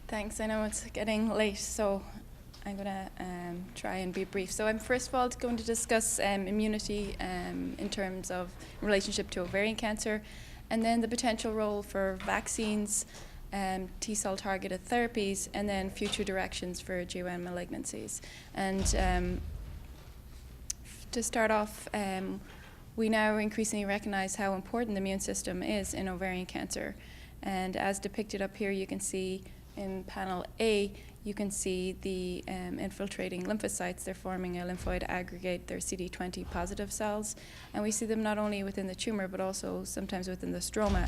Thanks. I know it's getting late, so I'm going to try and be brief. So I'm first of all going to discuss immunity in terms of relationship to ovarian cancer, and then the potential role for vaccines, T-cell targeted therapies, and then future directions for GYN malignancies. And to start off, we now increasingly recognize how important the immune system is in ovarian cancer. And as depicted up here, you can see in panel A, you can see the infiltrating lymphocytes. They're forming a lymphoid aggregate. They're CD20 positive cells. And we see them not only within the tumor, but also sometimes within the stroma.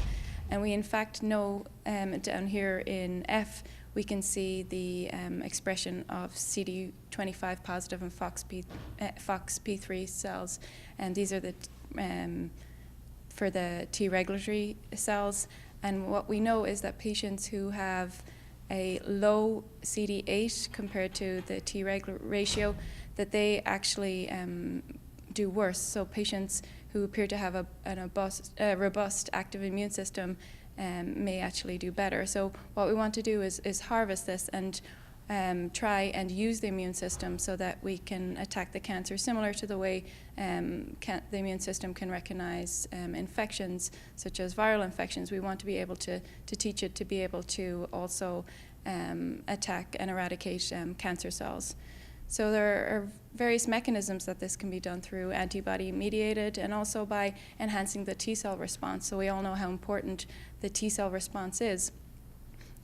And we in fact know down here in F, we can see the expression of CD25 positive and FOXP3 cells. And these are the for the T regulatory cells. And what we know is that patients who have a low CD8 compared to the T-reg ratio, that they actually do worse. So patients who appear to have a robust active immune system may actually do better. So what we want to do is harvest this and try and use the immune system so that we can attack the cancer, similar to the way the immune system can recognize infections, such as viral infections. We want to be able to teach it to be able to also attack and eradicate cancer cells. So there are various mechanisms that this can be done through antibody-mediated and also by enhancing the T-cell response. So we all know how important the T-cell response is.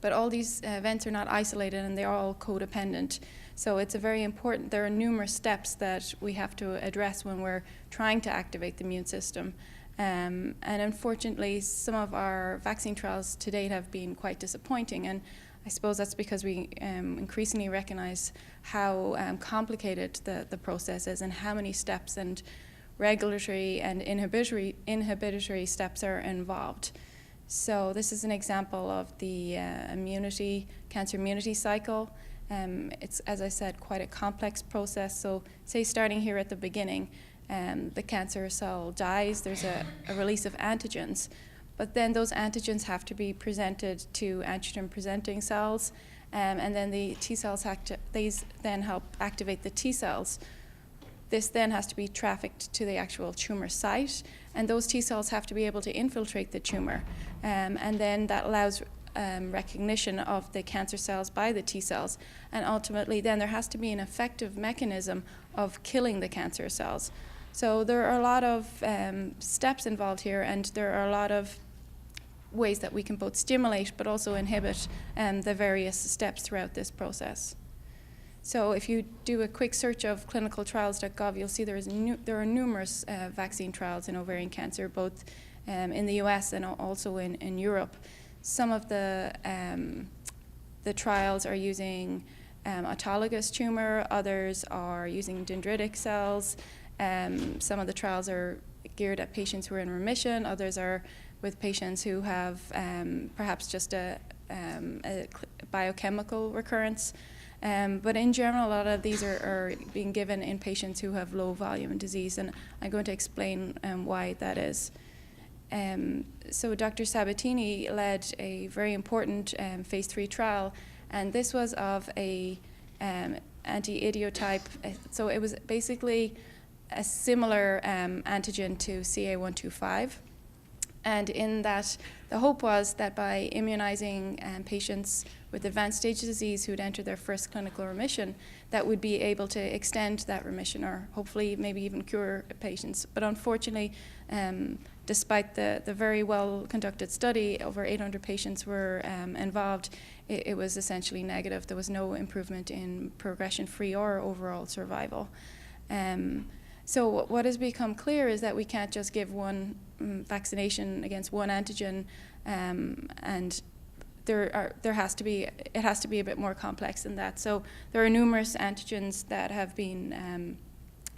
But all these events are not isolated and they're all codependent. So it's a very important, there are numerous steps that we have to address when we're trying to activate the immune system. And unfortunately, some of our vaccine trials to date have been quite disappointing. And I suppose that's because we increasingly recognize how complicated the process is and how many steps and regulatory and inhibitory steps are involved. So this is an example of the cancer immunity cycle. It's, as I said, quite a complex process. So say starting here at the beginning, the cancer cell dies, there's a release of antigens, but then those antigens have to be presented to antigen-presenting cells, and then the T cells these then help activate the T cells. This then has to be trafficked to the actual tumor site, and those T cells have to be able to infiltrate the tumor, and then that allows recognition of the cancer cells by the T cells, and ultimately then there has to be an effective mechanism of killing the cancer cells. So there are a lot of steps involved here, and there are a lot of ways that we can both stimulate but also inhibit the various steps throughout this process. So if you do a quick search of clinicaltrials.gov, you'll see there are numerous vaccine trials in ovarian cancer, both in the US and also in Europe. Some of the trials are using autologous tumor, others are using dendritic cells. Some of the trials are geared at patients who are in remission, others are with patients who have perhaps just a biochemical recurrence. But in general, a lot of these are being given in patients who have low volume disease, and I'm going to explain why that is. So Dr. Sabatini led a very important phase 3 trial, and this was of a anti-idiotype. So it was basically a similar antigen to CA125. And in that, the hope was that by immunizing patients with advanced stage disease who had entered their first clinical remission, that would be able to extend that remission or hopefully maybe even cure patients. But unfortunately, despite the very well-conducted study, over 800 patients were involved, it was essentially negative. There was no improvement in progression-free or overall survival. So what has become clear is that we can't just give one vaccination against one antigen, and it has to be a bit more complex than that. So there are numerous antigens that have been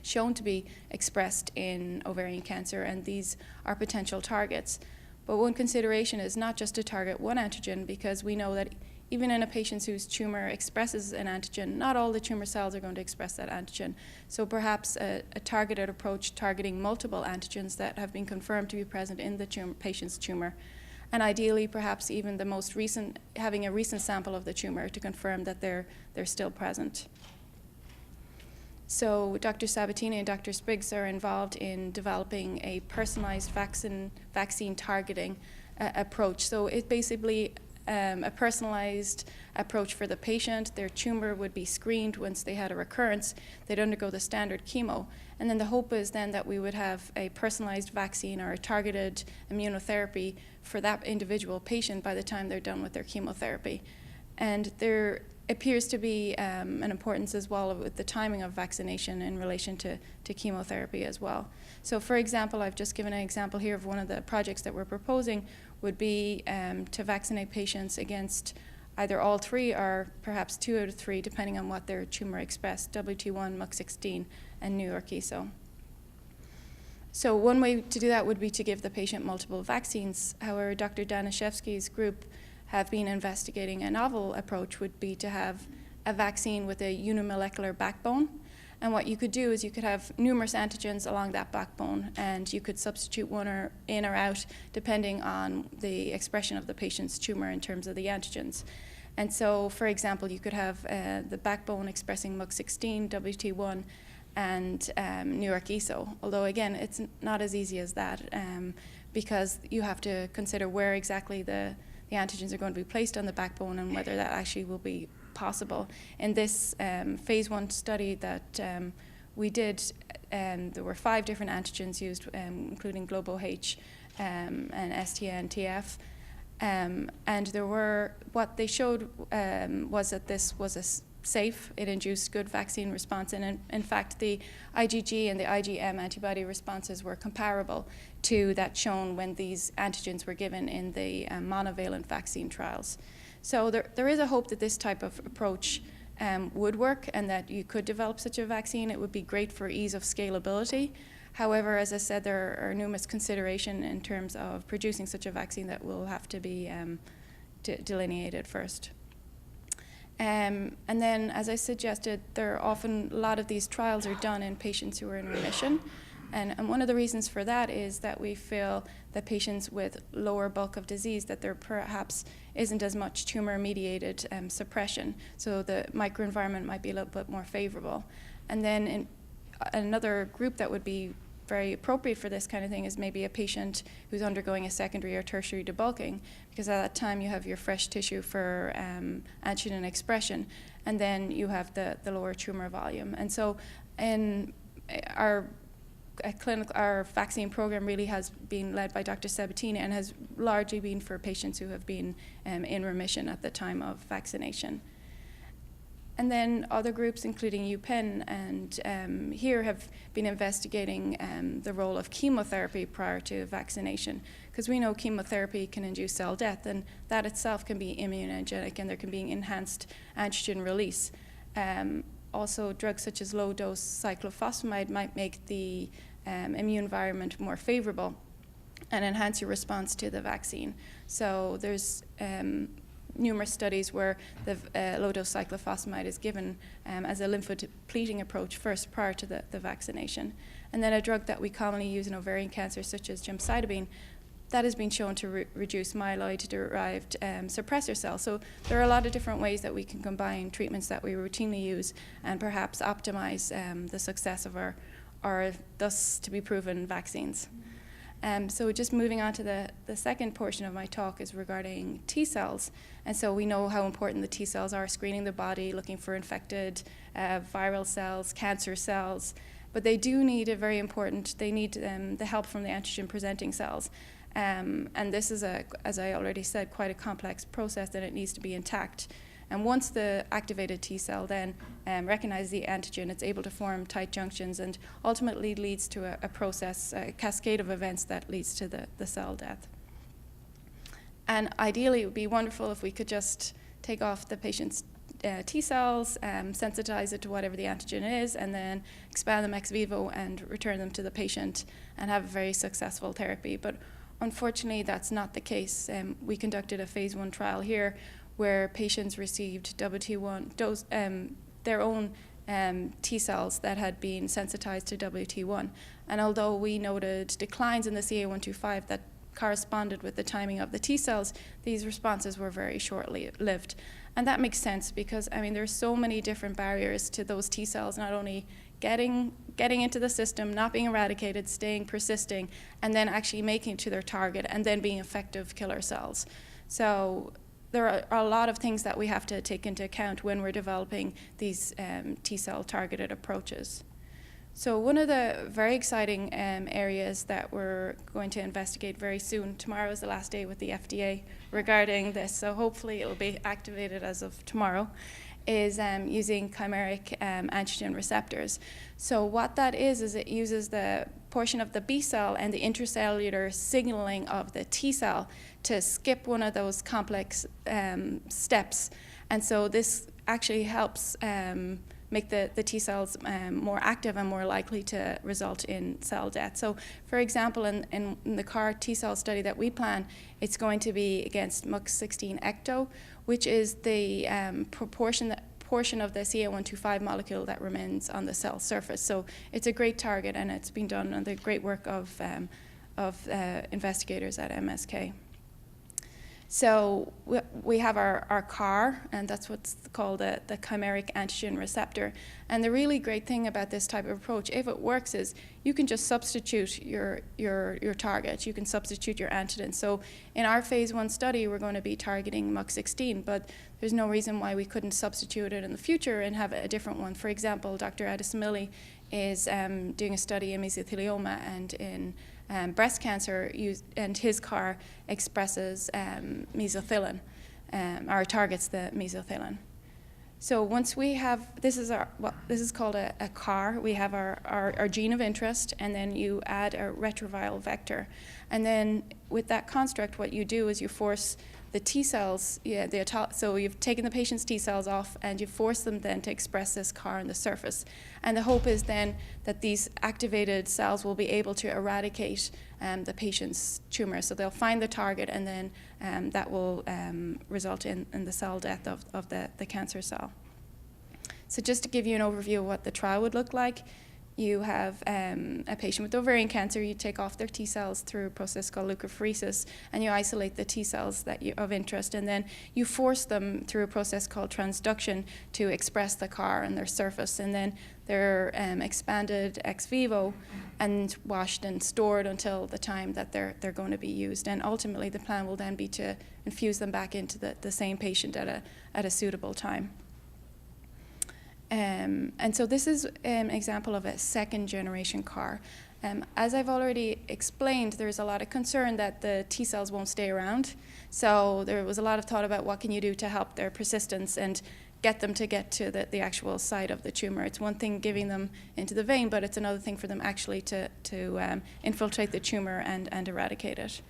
shown to be expressed in ovarian cancer, and these are potential targets. But one consideration is not just to target one antigen, because we know that even in a patient whose tumor expresses an antigen, not all the tumor cells are going to express that antigen. So perhaps a targeted approach targeting multiple antigens that have been confirmed to be present in the patient's tumor and ideally perhaps even the most recent, having a recent sample of the tumor to confirm that they're still present. So Dr. Sabatini and Dr. Spriggs are involved in developing a personalized vaccine targeting approach. So it's basically a personalized approach for the patient. Their tumor would be screened once they had a recurrence. They'd undergo the standard chemo. And then the hope is then that we would have a personalized vaccine or a targeted immunotherapy for that individual patient by the time they're done with their chemotherapy. And there appears to be an importance as well with the timing of vaccination in relation to chemotherapy as well. So for example, I've just given an example here of one of the projects that we're proposing would be to vaccinate patients against either all three or perhaps 2 out of 3, depending on what their tumor expressed, WT1, MUC16, and New York ESO. So one way to do that would be to give the patient multiple vaccines. However, Dr. Danishevsky's group have been investigating a novel approach would be to have a vaccine with a unimolecular backbone. And what you could do is you could have numerous antigens along that backbone, and you could substitute one or in or out depending on the expression of the patient's tumor in terms of the antigens. And so, for example, you could have the backbone expressing MUC16, WT1, and New York ESO. Although, again, it's not as easy as that because you have to consider where exactly the antigens are going to be placed on the backbone and whether that actually will be possible. In this phase 1 study that we did, there were 5 different antigens used, including GloboH and STN, TF. And there were, what they showed was that this was safe, it induced good vaccine response, and in fact the IgG and the IgM antibody responses were comparable to that shown when these antigens were given in the monovalent vaccine trials. So there is a hope that this type of approach would work and that you could develop such a vaccine. It would be great for ease of scalability. However, as I said, there are numerous considerations in terms of producing such a vaccine that will have to be delineated first. And then, as I suggested, there are often, a lot of these trials are done in patients who are in remission. And one of the reasons for that is that we feel that patients with lower bulk of disease, that there perhaps isn't as much tumor-mediated suppression. So the microenvironment might be a little bit more favorable. And then in another group that would be very appropriate for this kind of thing is maybe a patient who's undergoing a secondary or tertiary debulking, because at that time you have your fresh tissue for antigen expression, and then you have the lower tumor volume. And so in our vaccine program really has been led by Dr. Sabatini and has largely been for patients who have been in remission at the time of vaccination. And then other groups, including UPenn and here, have been investigating the role of chemotherapy prior to vaccination, because we know chemotherapy can induce cell death, and that itself can be immunogenic, and there can be enhanced antigen release. Also, drugs such as low-dose cyclophosphamide might make the immune environment more favorable and enhance your response to the vaccine. So there's numerous studies where the low-dose cyclophosphamide is given as a lymphodepleting approach first prior to the vaccination. And then a drug that we commonly use in ovarian cancer, such as gemcitabine, that has been shown to reduce myeloid-derived suppressor cells. So there are a lot of different ways that we can combine treatments that we routinely use and perhaps optimize the success of our thus to be proven vaccines. So just moving on to the second portion of my talk is regarding T cells. And so we know how important the T cells are, screening the body, looking for infected viral cells, cancer cells. But they do need they need the help from the antigen-presenting cells. And this is, as I already said, quite a complex process, and it needs to be intact. And once the activated T cell then recognizes the antigen, it's able to form tight junctions and ultimately leads to a process, a cascade of events that leads to the cell death. And ideally, it would be wonderful if we could just take off the patient's T cells, sensitize it to whatever the antigen is, and then expand them ex vivo and return them to the patient and have a very successful therapy. But unfortunately, that's not the case. We conducted a phase 1 trial here where patients received WT1 dose, their own T cells that had been sensitized to WT1. And although we noted declines in the CA125 that corresponded with the timing of the T cells, these responses were very short-lived. And that makes sense because, I mean, there's so many different barriers to those T cells, not only getting into the system, not being eradicated, persisting, and then actually making it to their target, and then being effective killer cells. So there are a lot of things that we have to take into account when we're developing these T-cell targeted approaches. So one of the very exciting areas that we're going to investigate very soon, tomorrow is the last day with the FDA regarding this, so hopefully it will be activated as of tomorrow, is using chimeric antigen receptors. So what that is it uses the portion of the B cell and the intracellular signaling of the T cell to skip one of those complex steps. And so this actually helps make the T cells more active and more likely to result in cell death. So for example, in the CAR T cell study that we plan, it's going to be against MUC16 ecto, which is the portion of the CA125 molecule that remains on the cell surface. So it's a great target, and it's been done on the great work of investigators at MSK. So we have our CAR, and that's what's called the chimeric antigen receptor. And the really great thing about this type of approach, if it works, is you can just substitute your target. You can substitute your antigen. So in our phase 1 study, we're going to be targeting MUC16, but there's no reason why we couldn't substitute it in the future and have a different one. For example, Dr. Adesimili is doing a study in mesothelioma and in breast cancer, and his CAR expresses mesothelin, or targets the mesothelin. So once we have, this is called a CAR. We have our gene of interest, and then you add a retroviral vector. And then with that construct, what you do is you force the T cells, so you've taken the patient's T cells off, and you force them then to express this CAR on the surface. And the hope is then that these activated cells will be able to eradicate the patient's tumor. So they'll find the target, and then that will result in the cell death of the cancer cell. So just to give you an overview of what the trial would look like, you have a patient with ovarian cancer. You take off their T cells through a process called leukapheresis, and you isolate the T cells of interest, and then you force them through a process called transduction to express the CAR on their surface, and then they're expanded ex vivo and washed and stored until the time that they're going to be used. And ultimately, the plan will then be to infuse them back into the same patient at a suitable time. And so this is an example of a second-generation CAR. As I've already explained, there's a lot of concern that the T cells won't stay around. So there was a lot of thought about what can you do to help their persistence and get them to get to the actual site of the tumor. It's one thing giving them into the vein, but it's another thing for them actually to infiltrate the tumor and eradicate it.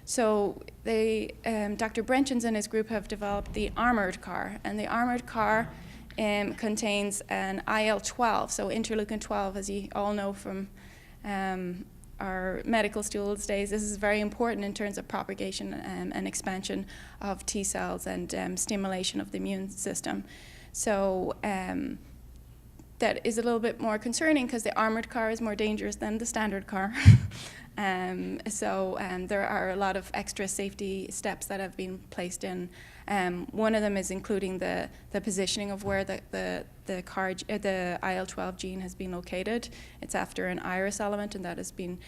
So Dr. Brenchens and his group have developed the armored CAR, and the armored CAR contains an IL-12, so interleukin-12, as you all know from our medical schools days. This is very important in terms of propagation and expansion of T cells and stimulation of the immune system. So that is a little bit more concerning because the armored CAR is more dangerous than the standard CAR. So there are a lot of extra safety steps that have been placed in. One of them is including the positioning of where the IL-12 gene has been located. It's after an iris element, and that has been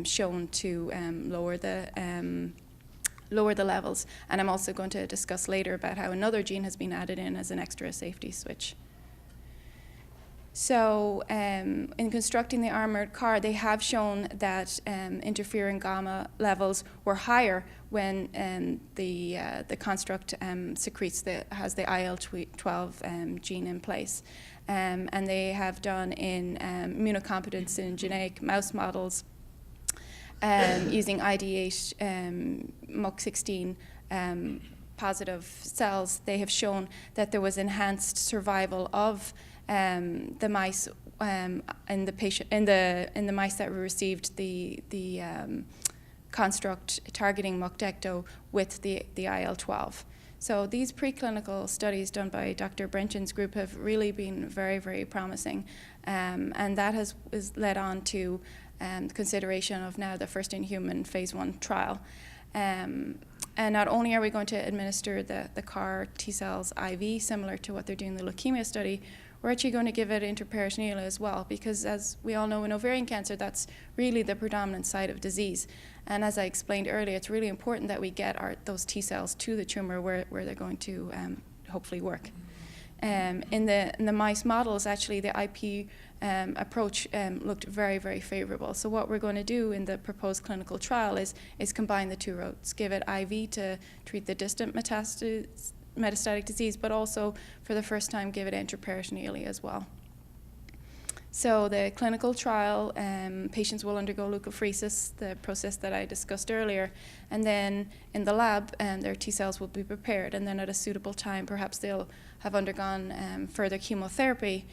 shown to lower the levels. And I'm also going to discuss later about how another gene has been added in as an extra safety switch. So in constructing the armored CAR, they have shown that interferon gamma levels were higher when the construct has the IL-12 gene in place. And they have done in immunocompetence in genetic mouse models using ID8 MUC16 positive cells. They have shown that there was enhanced survival of the mice in the mice that received the construct targeting MUC-decto with the IL-12. So these preclinical studies done by Dr. Brenchens' group have really been very, very promising, and that has led on to consideration of now the first-in-human phase 1 trial. And not only are we going to administer the CAR T-cells IV, similar to what they're doing in the leukemia study, we're actually going to give it intraperitoneal as well, because as we all know in ovarian cancer, that's really the predominant site of disease. And as I explained earlier, it's really important that we get those T-cells to the tumor where they're going to hopefully work. In the mice models, actually, the IP approach looked very, very favorable. So what we're going to do in the proposed clinical trial is combine the two routes, give it IV to treat the distant metastatic disease, but also for the first time give it intraperitoneally as well. So the clinical trial, patients will undergo leukapheresis, the process that I discussed earlier, and then in the lab, their T-cells will be prepared, and then at a suitable time, perhaps they'll have undergone further chemotherapy.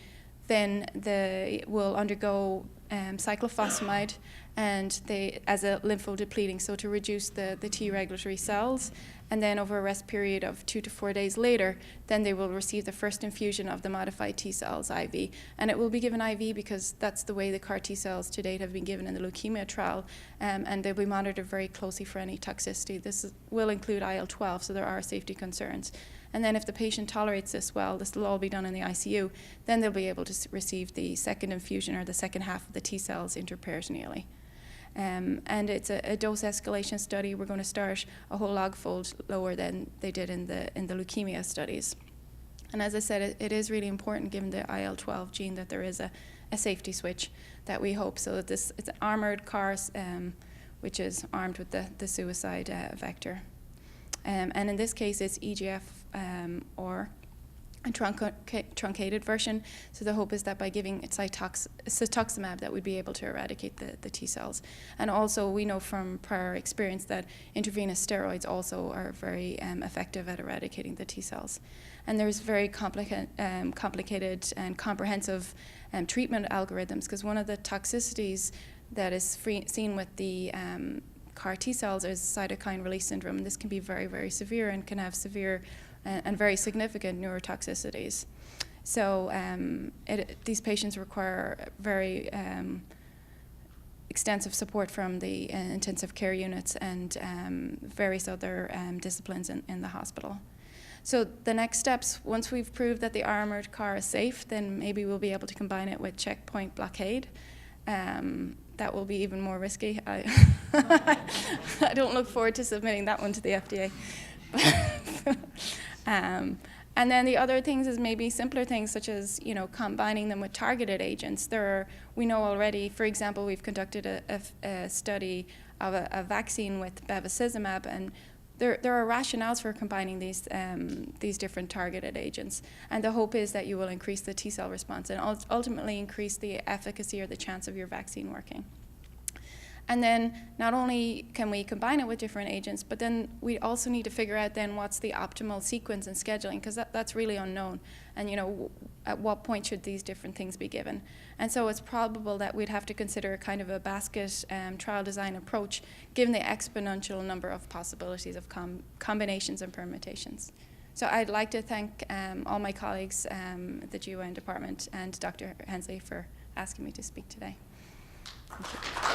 Then they will undergo cyclophosphamide and as a lymphodepleting, so to reduce the T regulatory cells. And then over a rest period of 2 to 4 days later, then they will receive the first infusion of the modified T-cells IV. And it will be given IV because that's the way the CAR T-cells to date have been given in the leukemia trial, and they'll be monitored very closely for any toxicity. This will include IL-12, so there are safety concerns. And then if the patient tolerates this well, this will all be done in the ICU, then they'll be able to receive the second infusion or the second half of the T-cells intraperitoneally. And it's a dose escalation study. We're going to start a whole log-fold lower than they did in the leukemia studies. And as I said, it is really important, given the IL-12 gene, that there is a safety switch that we hope, so that it's an armored CAR, which is armed with the suicide vector. And in this case, it's EGF or a truncated version. So the hope is that by giving cetuximab that we'd be able to eradicate the T-cells. And also we know from prior experience that intravenous steroids also are very effective at eradicating the T-cells. And there's very complicated and comprehensive treatment algorithms, because one of the toxicities that is seen with the CAR T-cells is cytokine release syndrome. And this can be very, very severe and can have severe and very significant neurotoxicities. So these patients require very extensive support from the intensive care units and various other disciplines in the hospital. So the next steps, once we've proved that the armored CAR is safe, then maybe we'll be able to combine it with checkpoint blockade. That will be even more risky. I don't look forward to submitting that one to the FDA. And then the other things is maybe simpler things, such as combining them with targeted agents. We know already, for example, we've conducted a study of a vaccine with bevacizumab, and there are rationales for combining these different targeted agents. And the hope is that you will increase the T-cell response and ultimately increase the efficacy or the chance of your vaccine working. And then not only can we combine it with different agents, but then we also need to figure out then what's the optimal sequence and scheduling, because that's really unknown. And at what point should these different things be given? And so it's probable that we'd have to consider kind of a basket trial design approach, given the exponential number of possibilities of combinations and permutations. So I'd like to thank all my colleagues at the GYN department and Dr. Hensley for asking me to speak today. Thank you.